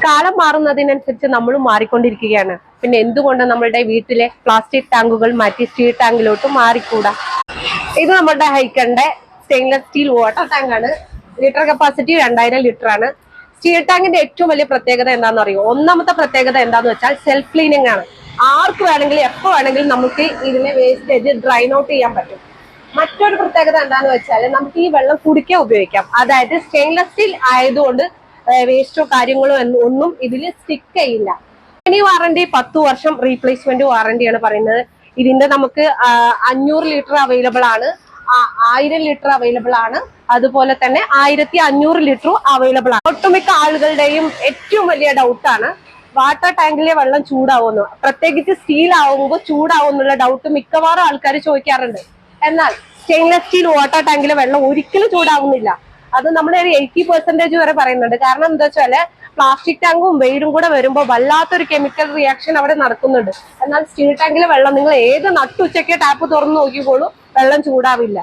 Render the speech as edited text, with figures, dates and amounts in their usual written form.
കാലം മാറുന്നതിനനുസരിച്ച് നമ്മൾ മാറിക്കൊണ്ടിരിക്കുകയാണ്. പിന്നെ എന്തുകൊണ്ട് നമ്മളുടെ വീട്ടിലെ പ്ലാസ്റ്റിക് ടാങ്കുകൾ മാറ്റി സ്റ്റീൽ ടാങ്കിലോട്ട് മാറിക്കൂടാ? ഇത് നമ്മുടെ ഹൈക്കന്റെ സ്റ്റെയിൻലെസ് സ്റ്റീൽ വാട്ടർ ടാങ്ക് ആണ്. ലിറ്റർ കപ്പാസിറ്റി 2000 ലിറ്റർ ആണ്. സ്റ്റീൽ ടാങ്കിന്റെ ഏറ്റവും വലിയ പ്രത്യേകത എന്താണെന്ന് അറിയോ? ഒന്നാമത്തെ പ്രത്യേകത എന്താന്ന് വെച്ചാൽ സെൽഫ് ക്ലീനിങ് ആണ്. ആർക്ക് വേണമെങ്കിലും എപ്പോ വേണമെങ്കിലും നമുക്ക് ഇതിലെ വേസ്റ്റേജ് ഡ്രൈൻ ഔട്ട് ചെയ്യാൻ പറ്റും. മറ്റൊരു പ്രത്യേകത എന്താന്ന് വെച്ചാൽ നമുക്ക് ഈ വെള്ളം കുടിക്കാൻ ഉപയോഗിക്കാം. അതായത് സ്റ്റെയിൻലെസ് സ്റ്റീൽ ആയതുകൊണ്ട് വേസ്റ്റോ കാര്യങ്ങളോ ഒന്നും ഇതിൽ സ്റ്റിക്ക് ചെയ്യില്ല. ഇനി വാറണ്ടി 10 വർഷം റീപ്ലേസ്മെന്റ് വാറണ്ടിയാണ് പറയുന്നത്. ഇതിന്റെ നമുക്ക് 500 ലിറ്റർ അവൈലബിൾ ആണ്, 1000 ലിറ്റർ അവൈലബിൾ ആണ്, അതുപോലെ തന്നെ 1500 ലിറ്ററും അവൈലബിൾ ആണ്. ഒട്ടുമിക്ക ആളുകളുടെയും ഏറ്റവും വലിയ ഡൗട്ടാണ് വാട്ടർ ടാങ്കിലെ വെള്ളം ചൂടാവുന്നു, പ്രത്യേകിച്ച് സ്റ്റീൽ ആവുമ്പോൾ ചൂടാവുന്നുള്ള ഡൗട്ട് മിക്കവാറും ആൾക്കാർ ചോദിക്കാറുണ്ട്. എന്നാൽ സ്റ്റെയിൻലെസ് സ്റ്റീൽ വാട്ടർ ടാങ്കിലെ വെള്ളം ഒരിക്കലും ചൂടാവുന്നില്ല. അത് നമ്മൾ ഒരു 80% വരെ പറയുന്നുണ്ട്. കാരണം എന്താ വെച്ചാല് പ്ലാസ്റ്റിക് ടാങ്കും വെയിലും കൂടെ വരുമ്പോൾ വല്ലാത്തൊരു കെമിക്കൽ റിയാക്ഷൻ അവിടെ നടക്കുന്നുണ്ട്. എന്നാൽ സ്റ്റീൽ ടാങ്കിലെ വെള്ളം നിങ്ങൾ ഏത് നട്ടുച്ചയ്ക്ക് ടാപ്പ് തുറന്നു നോക്കിക്കോളൂ, വെള്ളം ചൂടാവില്ല.